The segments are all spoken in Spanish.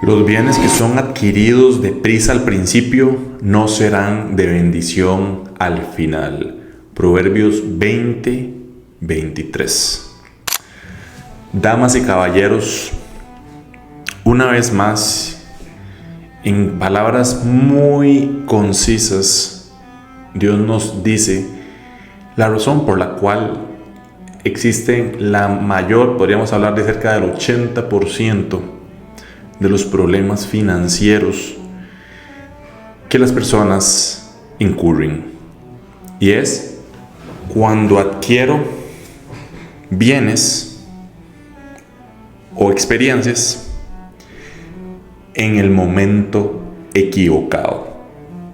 Los bienes que son adquiridos deprisa al principio no serán de bendición al final. Proverbios 20:23. Damas y caballeros, una vez más, en palabras muy concisas, Dios nos dice la razón por la cual existen la mayor, podríamos hablar de cerca del 80% de los problemas financieros que las personas incurren. Y es cuando adquiero bienes o experiencias en el momento equivocado,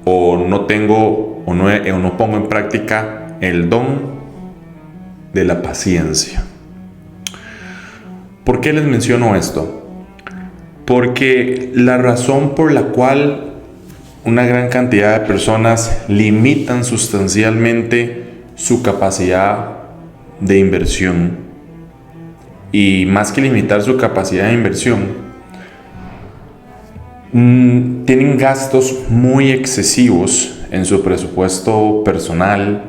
o no tengo o no pongo en práctica el don de la paciencia. ¿Por qué les menciono esto? Porque la razón por la cual una gran cantidad de personas limitan sustancialmente su capacidad de inversión, y más que limitar su capacidad de inversión, tienen gastos muy excesivos en su presupuesto personal,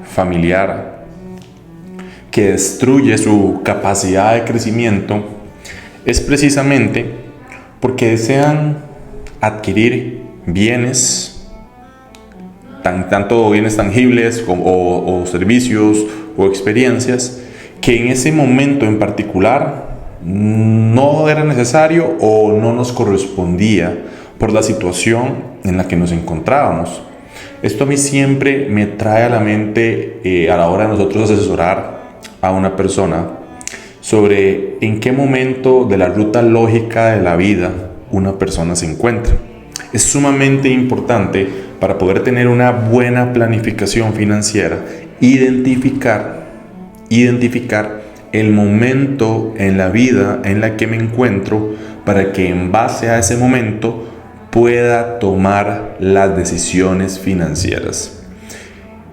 familiar, que destruye su capacidad de crecimiento, es precisamente porque desean adquirir bienes, tanto bienes tangibles o servicios o experiencias, que en ese momento en particular no era necesario o no nos correspondía por la situación en la que nos encontrábamos. Esto a mí siempre me trae a la mente a la hora de nosotros asesorar a una persona sobre en qué momento de la ruta lógica de la vida una persona se encuentra. Es sumamente importante para poder tener una buena planificación financiera, identificar el momento en la vida en la que me encuentro, para que en base a ese momento pueda tomar las decisiones financieras.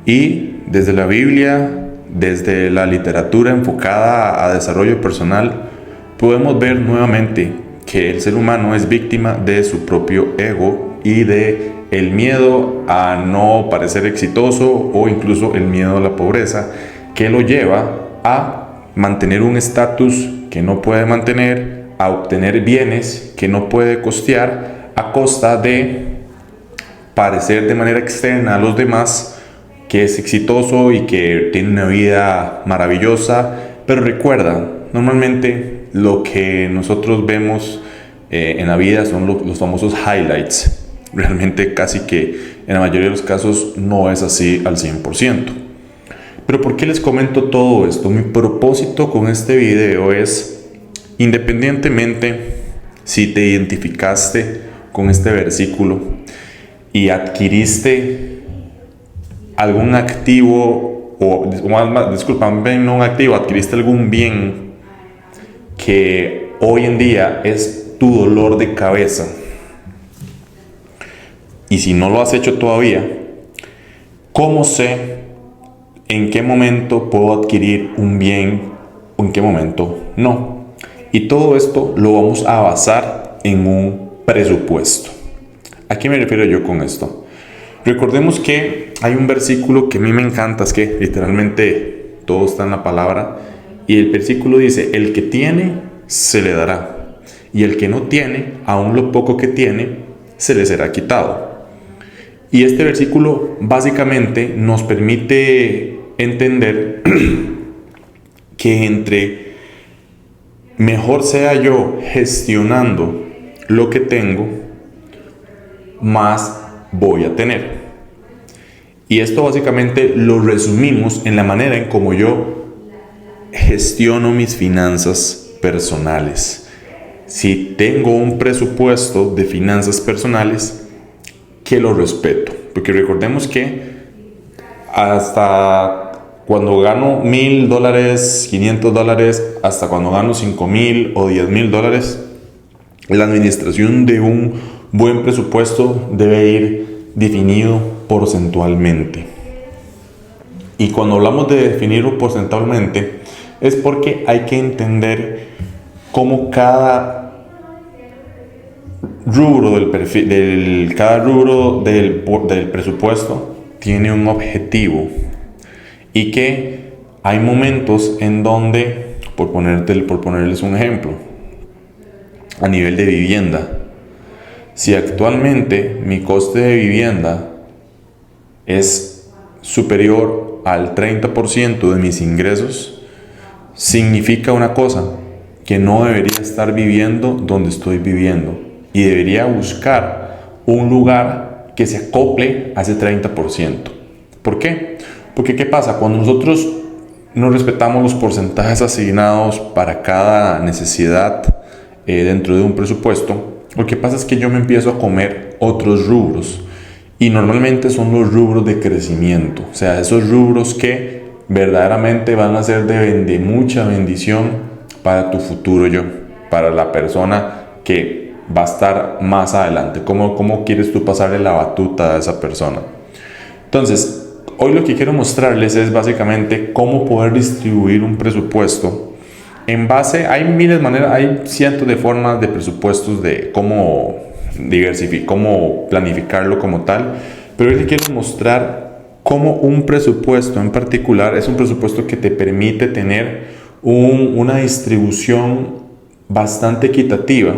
Y desde la Biblia, desde la literatura enfocada a desarrollo personal, podemos ver nuevamente que el ser humano es víctima de su propio ego y de el miedo a no parecer exitoso, o incluso el miedo a la pobreza, que lo lleva a mantener un estatus que no puede mantener, a obtener bienes que no puede costear a costa de parecer de manera externa a los demás que es exitoso y que tiene una vida maravillosa. Pero recuerda, normalmente lo que nosotros vemos en la vida son los famosos highlights. Realmente casi que en la mayoría de los casos no es así al 100%. Pero ¿por qué les comento todo esto? Mi propósito con este video es, independientemente si te identificaste con este versículo y adquiriste algún activo, no un activo, adquiriste algún bien que hoy en día es tu dolor de cabeza, y si no lo has hecho todavía, ¿cómo sé en qué momento puedo adquirir un bien o en qué momento no? Y todo esto lo vamos a basar en un presupuesto. ¿A qué me refiero yo con esto? Recordemos que hay un versículo que a mí me encanta, es que literalmente todo está en la palabra, y el versículo dice: el que tiene, se le dará, y el que no tiene, aún lo poco que tiene, se le será quitado. Y este versículo básicamente nos permite entender que entre mejor sea yo gestionando lo que tengo, más voy a tener. Y esto básicamente lo resumimos en la manera en cómo yo gestiono mis finanzas personales. Si tengo un presupuesto de finanzas personales, que lo respeto, porque recordemos que hasta cuando gano $1,000, $500, hasta cuando gano $5,000 o $10,000, la administración de un buen presupuesto debe ir definido porcentualmente. Y cuando hablamos de definirlo porcentualmente, es porque hay que entender cómo cada rubro del perfil, cada rubro del presupuesto tiene un objetivo y que hay momentos en donde, por ponerles un ejemplo, a nivel de vivienda, si actualmente mi coste de vivienda es superior al 30% de mis ingresos, significa una cosa, que no debería estar viviendo donde estoy viviendo y debería buscar un lugar que se acople a ese 30%. ¿Por qué? Porque ¿qué pasa? Cuando nosotros no respetamos los porcentajes asignados para cada necesidad dentro de un presupuesto, lo que pasa es que yo me empiezo a comer otros rubros y normalmente son los rubros de crecimiento, o sea, esos rubros que verdaderamente van a ser de mucha bendición para tu futuro yo, para la persona que va a estar más adelante. ¿Cómo quieres tú pasarle la batuta a esa persona? Entonces, hoy lo que quiero mostrarles es básicamente cómo poder distribuir un presupuesto en base, hay miles de maneras, hay cientos de formas de presupuestos de cómo diversificar, cómo planificarlo como tal, pero hoy les quiero mostrar cómo un presupuesto en particular es un presupuesto que te permite tener una distribución bastante equitativa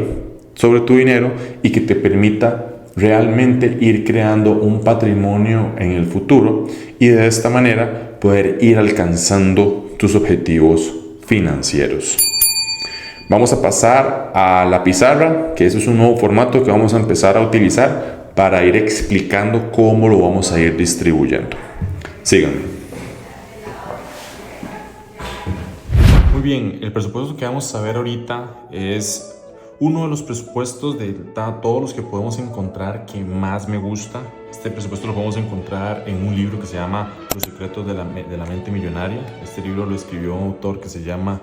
sobre tu dinero y que te permita realmente ir creando un patrimonio en el futuro y de esta manera poder ir alcanzando tus objetivos financieros. Vamos a pasar a la pizarra, que eso es un nuevo formato que vamos a empezar a utilizar para ir explicando cómo lo vamos a ir distribuyendo. Síganme. Muy bien, el presupuesto que vamos a ver ahorita es uno de los presupuestos de todos los que podemos encontrar que más me gusta. Este presupuesto lo podemos encontrar en un libro que se llama Los secretos de la mente millonaria. Este libro lo escribió un autor que se llama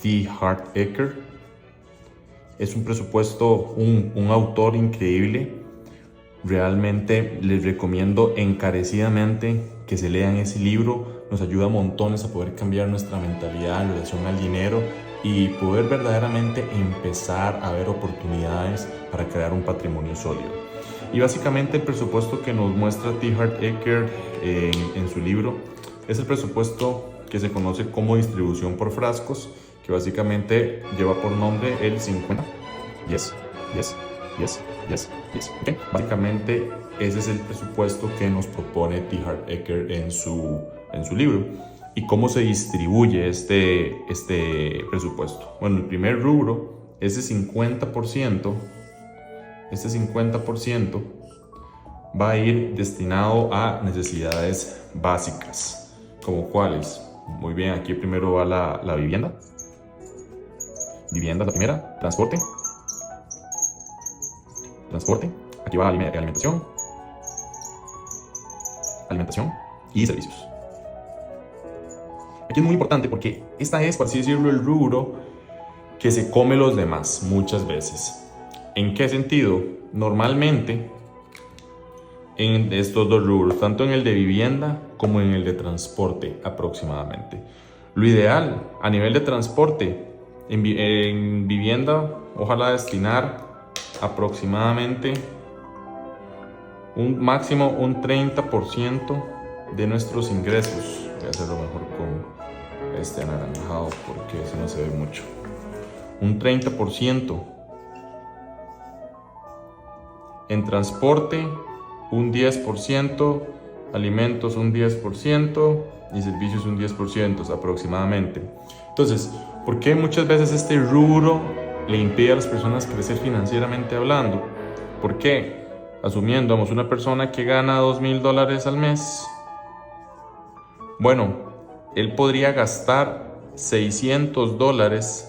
T. Harv Eker. Es un presupuesto, un autor increíble. Realmente les recomiendo encarecidamente que se lean ese libro. Nos ayuda montones a poder cambiar nuestra mentalidad en relación al dinero y poder verdaderamente empezar a ver oportunidades para crear un patrimonio sólido. Y básicamente el presupuesto que nos muestra T. Harv Eker en su libro es el presupuesto que se conoce como distribución por frascos, que básicamente lleva por nombre el 50. Yes. Okay. Básicamente ese es el presupuesto que nos propone T. Harv Eker en su libro. ¿Y cómo se distribuye este presupuesto? Bueno, el primer rubro, ese 50% va a ir destinado a necesidades básicas. ¿Como cuáles? Muy bien, aquí primero va la vivienda. Vivienda es la primera. Transporte. Aquí va alimentación y servicios. Aquí es muy importante porque esta es, por así decirlo, el rubro que se come los demás muchas veces. ¿En qué sentido? Normalmente en estos dos rubros, tanto en el de vivienda como en el de transporte aproximadamente. Lo ideal a nivel de transporte, en vivienda, ojalá destinar aproximadamente un máximo un 30% de nuestros ingresos. Voy a hacerlo mejor con este anaranjado porque si no se ve mucho. Un 30% en transporte, un 10%, alimentos un 10% y servicios un 10% aproximadamente. Entonces, ¿por qué muchas veces este rubro le impide a las personas crecer financieramente hablando? ¿Por qué? Asumiendo, una persona que gana $2,000 al mes, bueno, él podría gastar $600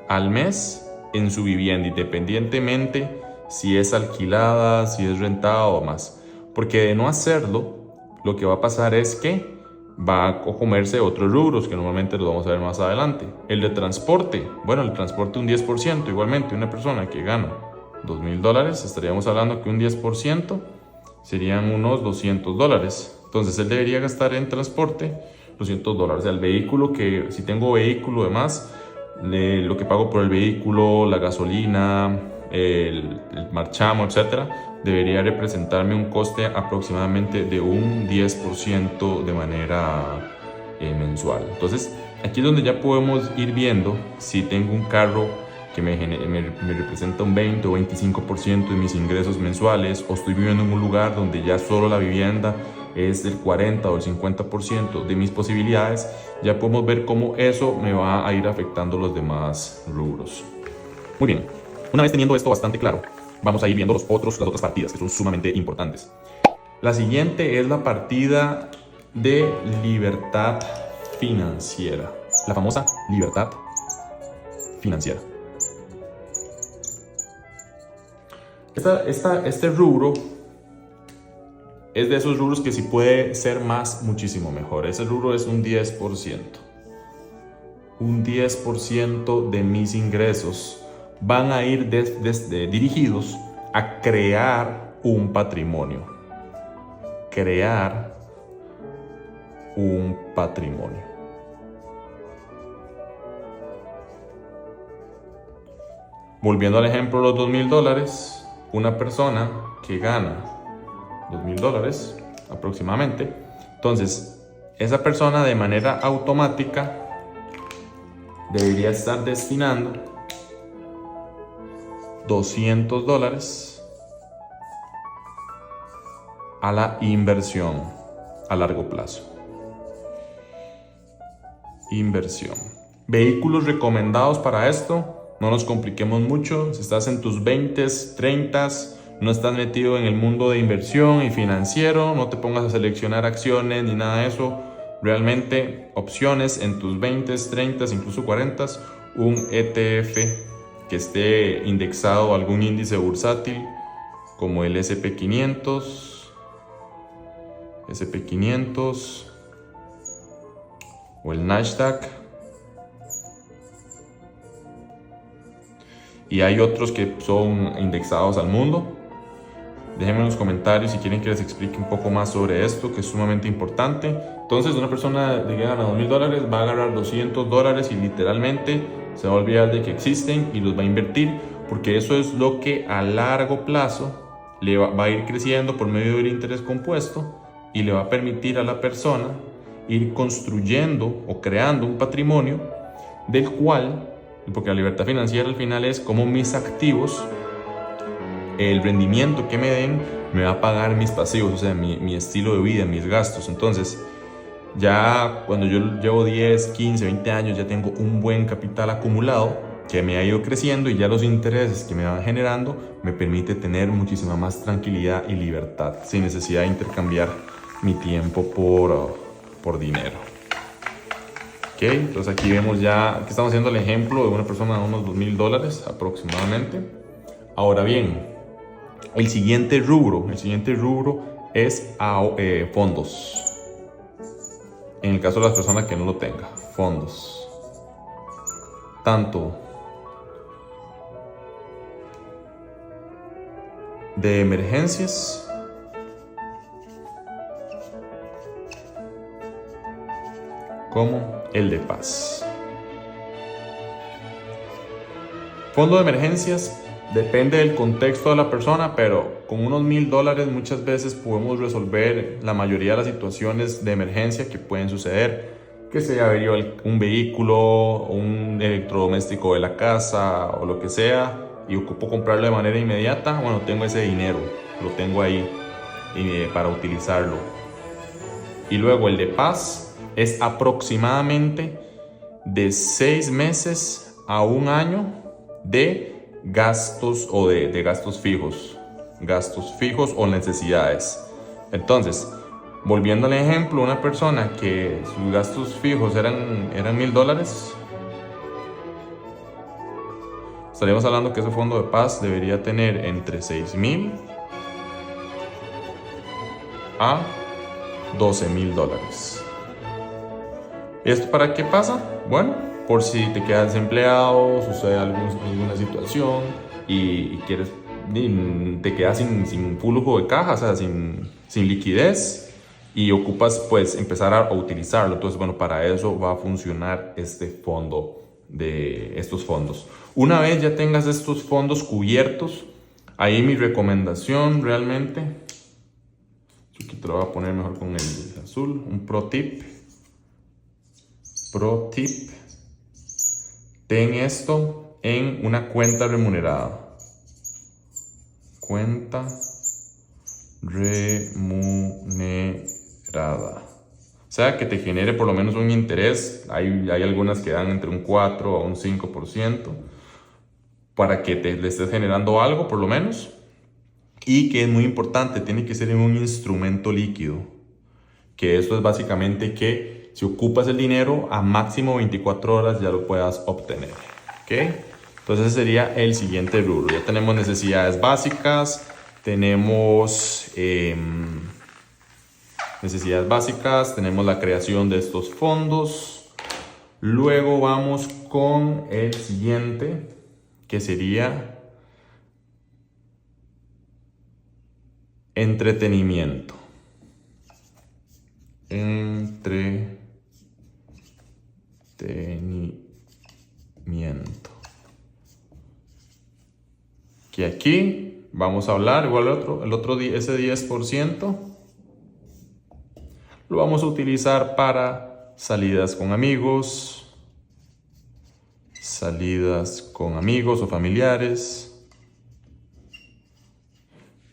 al mes en su vivienda, independientemente si es alquilada, si es rentada o más. Porque de no hacerlo, lo que va a pasar es que va a comerse otros rubros que normalmente los vamos a ver más adelante. El de transporte, bueno, el transporte un 10%, igualmente una persona que gana $2,000, estaríamos hablando que un 10% serían unos $200. Entonces él debería gastar en transporte $200. O sea, el vehículo, que si tengo vehículo además, lo que pago por el vehículo, la gasolina, el marchamo, etcétera, debería representarme un coste aproximadamente de un 10% de manera mensual. Entonces, aquí es donde ya podemos ir viendo si tengo un carro que me representa un 20 o 25% de mis ingresos mensuales, o estoy viviendo en un lugar donde ya solo la vivienda es el 40 o el 50% de mis posibilidades. Ya podemos ver cómo eso me va a ir afectando los demás rubros. Muy bien, una vez teniendo esto bastante claro, vamos a ir viendo las otras partidas que son sumamente importantes. La siguiente es la partida de libertad financiera, la famosa libertad financiera. Este rubro es de esos rubros que si puede ser más, muchísimo mejor. Ese rubro es un 10%. Un 10% de mis ingresos van a ir dirigidos a crear un patrimonio. Crear un patrimonio. Volviendo al ejemplo de los $2,000, una persona que gana $2,000 aproximadamente, entonces esa persona de manera automática debería estar destinando $200 a la inversión a largo plazo. Inversión. Vehículos recomendados para esto. No nos compliquemos mucho. Si estás en tus 20s, 30s, no estás metido en el mundo de inversión y financiero, no te pongas a seleccionar acciones ni nada de eso. Realmente opciones en tus 20s, 30s, incluso 40s, un ETF que esté indexado a algún índice bursátil como el SP500 o el Nasdaq. Y hay otros que son indexados al mundo. Déjenme en los comentarios si quieren que les explique un poco más sobre esto, que es sumamente importante. Entonces, una persona que gana $2,000 va a agarrar $200 y literalmente se va a olvidar de que existen y los va a invertir, porque eso es lo que a largo plazo le va a ir creciendo por medio del interés compuesto y le va a permitir a la persona ir construyendo o creando un patrimonio del cual, porque la libertad financiera al final es como mis activos, el rendimiento que me den me va a pagar mis pasivos, o sea, mi estilo de vida, mis gastos. Entonces, ya cuando yo llevo 10, 15, 20 años, ya tengo un buen capital acumulado que me ha ido creciendo, y ya los intereses que me van generando me permite tener muchísima más tranquilidad y libertad, sin necesidad de intercambiar mi tiempo por dinero. Ok, entonces aquí vemos ya que estamos haciendo el ejemplo de una persona de unos $2,000 aproximadamente. Ahora bien, el siguiente rubro es fondos. En el caso de las personas que no lo tengan, fondos. Tanto de emergencias como el de paz. Fondo de emergencias depende del contexto de la persona, pero con unos $1,000 muchas veces podemos resolver la mayoría de las situaciones de emergencia que pueden suceder. Que se averió un vehículo, un electrodoméstico de la casa o lo que sea, y ocupo comprarlo de manera inmediata. Bueno, tengo ese dinero, lo tengo ahí para utilizarlo. Y luego el de paz es aproximadamente de 6 meses a un año de gastos o de gastos fijos o necesidades. Entonces, volviendo al ejemplo, una persona que sus gastos fijos eran $1,000, estaríamos hablando que ese fondo de paz debería tener entre $6,000 a $12,000. ¿Esto para qué pasa? Bueno, por si te quedas desempleado, sucede alguna situación y quieres, te quedas sin flujo de caja, o sea, sin liquidez, y ocupas pues empezar a utilizarlo. Entonces, bueno, para eso va a funcionar este fondo de estos fondos. Una vez ya tengas estos fondos cubiertos, ahí mi recomendación realmente, aquí te lo voy a poner mejor con el azul, un pro tip, ten esto en una cuenta remunerada. Cuenta remunerada. O sea, que te genere por lo menos un interés. Hay algunas que dan entre un 4 a un 5% para que le estés generando algo por lo menos. Y que es muy importante, tiene que ser en un instrumento líquido. Que esto es básicamente que si ocupas el dinero a máximo 24 horas ya lo puedas obtener. ¿Ok? Entonces ese sería el siguiente rubro. Ya tenemos necesidades básicas, tenemos tenemos la creación de estos fondos. Luego vamos con el siguiente, que sería entretenimiento. Que aquí vamos a hablar igual ese 10% lo vamos a utilizar para salidas con amigos o familiares,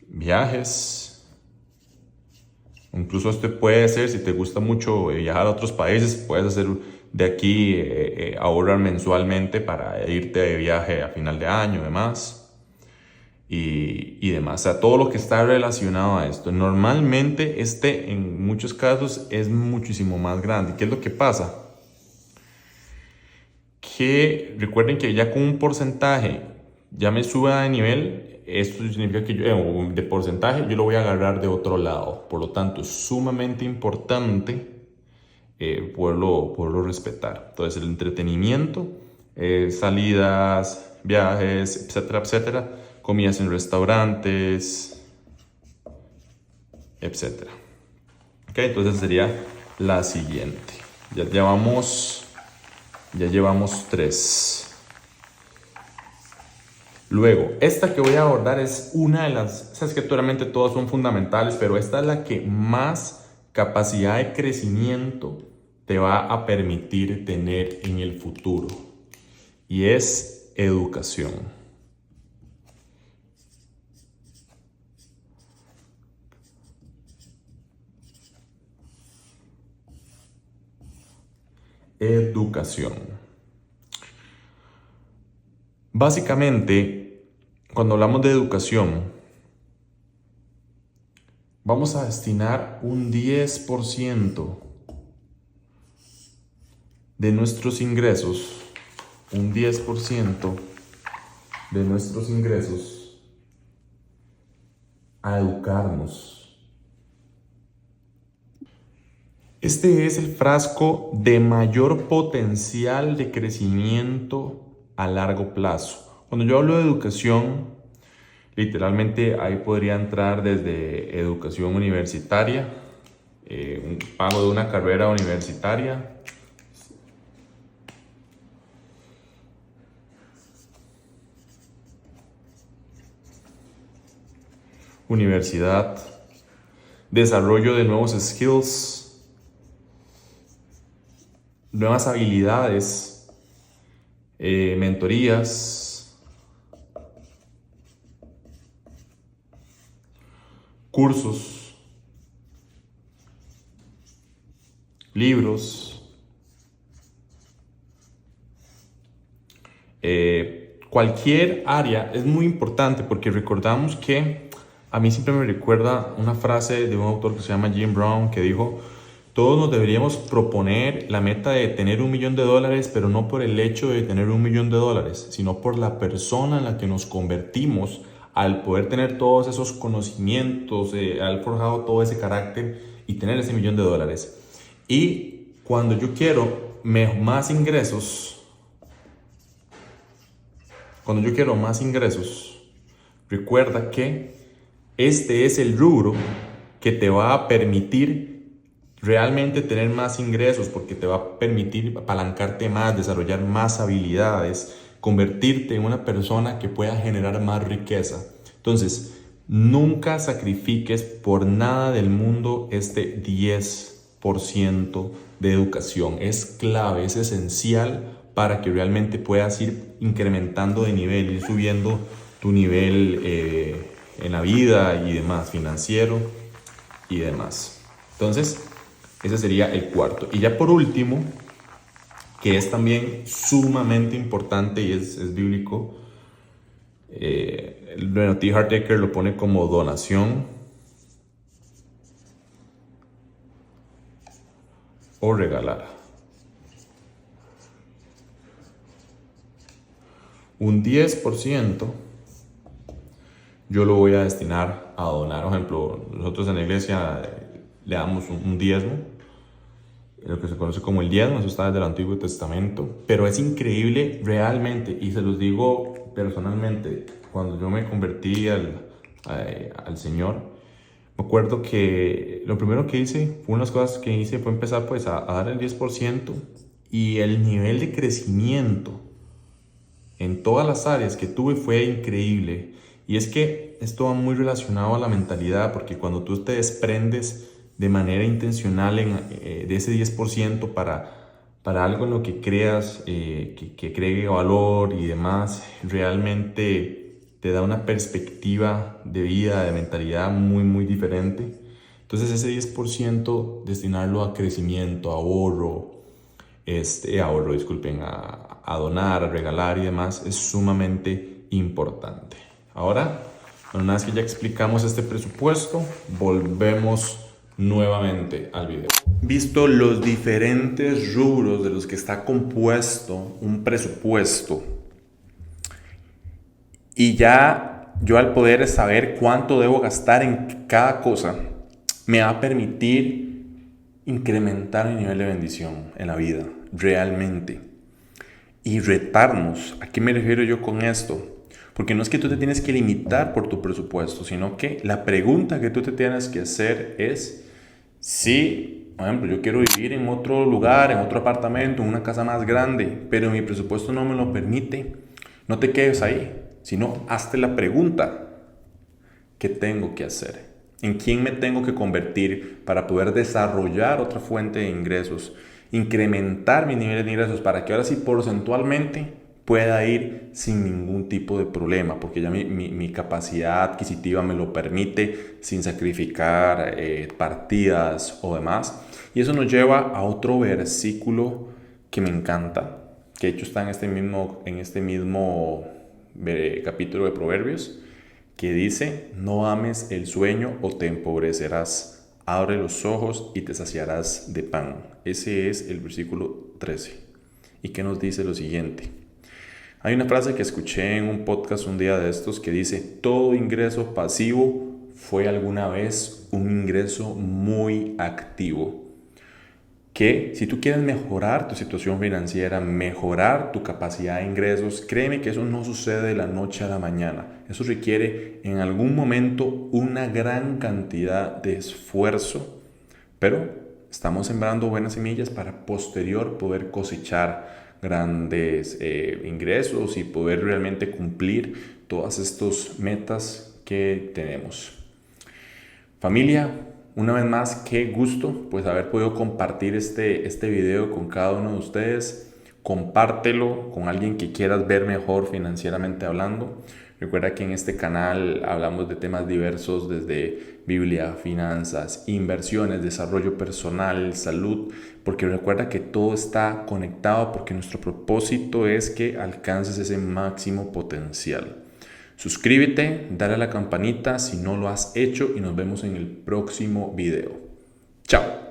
viajes. Incluso esto puede ser, si te gusta mucho viajar a otros países, puedes hacer de aquí ahorrar mensualmente para irte de viaje a final de año y demás. Y demás, o sea, todo lo que está relacionado a esto. Normalmente en muchos casos es muchísimo más grande. ¿Qué es lo que pasa? Que recuerden que ya con un porcentaje ya me suba de nivel, esto significa que de porcentaje yo lo voy a agarrar de otro lado. Por lo tanto, es sumamente importante poderlo respetar. Entonces, el entretenimiento, salidas, viajes, etcétera, etcétera, comidas en restaurantes, etcétera. Ok, entonces sería la siguiente. Ya llevamos 3. Luego, esta que voy a abordar es una de las, sabes que claramente todas son fundamentales, pero esta es la que más capacidad de crecimiento te va a permitir tener en el futuro. Y es educación. Educación. Básicamente, cuando hablamos de educación, vamos a destinar un 10% de nuestros ingresos, a educarnos. Este es el frasco de mayor potencial de crecimiento a largo plazo. Cuando yo hablo de educación, literalmente ahí podría entrar desde educación universitaria, un pago de una carrera universitaria, universidad, desarrollo de nuevos skills, nuevas habilidades, mentorías, cursos, libros, cualquier área es muy importante porque recordamos que a mí siempre me recuerda una frase de un autor que se llama Jim Brown que dijo: todos nos deberíamos proponer la meta de tener $1 millón, pero no por el hecho de tener $1 millón, sino por la persona en la que nos convertimos al poder tener todos esos conocimientos, al forjado todo ese carácter y tener ese $1 millón. Y cuando yo quiero más ingresos, recuerda que este es el rubro que te va a permitir realmente tener más ingresos porque te va a permitir apalancarte más, desarrollar más habilidades, convertirte en una persona que pueda generar más riqueza. Entonces, nunca sacrifiques por nada del mundo este 10% de educación. Es clave, es esencial para que realmente puedas ir incrementando de nivel, ir subiendo tu nivel en la vida y demás, financiero y demás. Entonces, ese sería el cuarto. Y ya por último, que es también sumamente importante y es bíblico, bueno, T. Harv Eker lo pone como donación o regalar. Un 10% yo lo voy a destinar a donar. Por ejemplo, nosotros en la iglesia le damos un diezmo, lo que se conoce como el diezmo, eso está desde el Antiguo Testamento, pero es increíble realmente, y se los digo personalmente, cuando yo me convertí al Señor, me acuerdo que lo primero que hice, una de las cosas que hice fue empezar pues a dar el 10%, y el nivel de crecimiento en todas las áreas que tuve fue increíble. Y es que esto va muy relacionado a la mentalidad, porque cuando tú te desprendes de manera intencional de ese 10% para algo en lo que creas, que agregue valor y demás, realmente te da una perspectiva de vida, de mentalidad muy, muy diferente. Entonces ese 10% destinarlo a crecimiento, disculpen, a donar, a regalar y demás, es sumamente importante. Ahora, una vez que ya explicamos este presupuesto, volvemos nuevamente al video. Visto los diferentes rubros de los que está compuesto un presupuesto, y ya yo al poder saber cuánto debo gastar en cada cosa, me va a permitir incrementar mi nivel de bendición en la vida, realmente. Y retarnos. ¿A qué me refiero yo con esto? Porque no es que tú te tienes que limitar por tu presupuesto, sino que la pregunta que tú te tienes que hacer es si, por ejemplo, yo quiero vivir en otro lugar, en otro apartamento, en una casa más grande, pero mi presupuesto no me lo permite. No te quedes ahí, sino hazte la pregunta: ¿qué tengo que hacer? ¿En quién me tengo que convertir para poder desarrollar otra fuente de ingresos? Incrementar mi nivel de ingresos para que ahora sí porcentualmente pueda ir sin ningún tipo de problema, porque ya mi capacidad adquisitiva me lo permite sin sacrificar partidas o demás. Y eso nos lleva a otro versículo que me encanta, que de hecho está en este mismo capítulo de Proverbios, que dice: no ames el sueño o te empobrecerás, abre los ojos y te saciarás de pan. Ese es el versículo 13. ¿Y qué nos dice lo siguiente? Hay una frase que escuché en un podcast un día de estos que dice: todo ingreso pasivo fue alguna vez un ingreso muy activo. Que si tú quieres mejorar tu situación financiera, mejorar tu capacidad de ingresos, créeme que eso no sucede de la noche a la mañana. Eso requiere en algún momento una gran cantidad de esfuerzo, pero estamos sembrando buenas semillas para posterior poder cosechar grandes ingresos y poder realmente cumplir todas estas metas que tenemos. Familia, una vez más, qué gusto pues haber podido compartir este video con cada uno de ustedes. Compártelo con alguien que quieras ver mejor financieramente hablando. Recuerda que en este canal hablamos de temas diversos, desde Biblia, finanzas, inversiones, desarrollo personal, salud, porque recuerda que todo está conectado, porque nuestro propósito es que alcances ese máximo potencial. Suscríbete, dale a la campanita si no lo has hecho y nos vemos en el próximo video. Chao.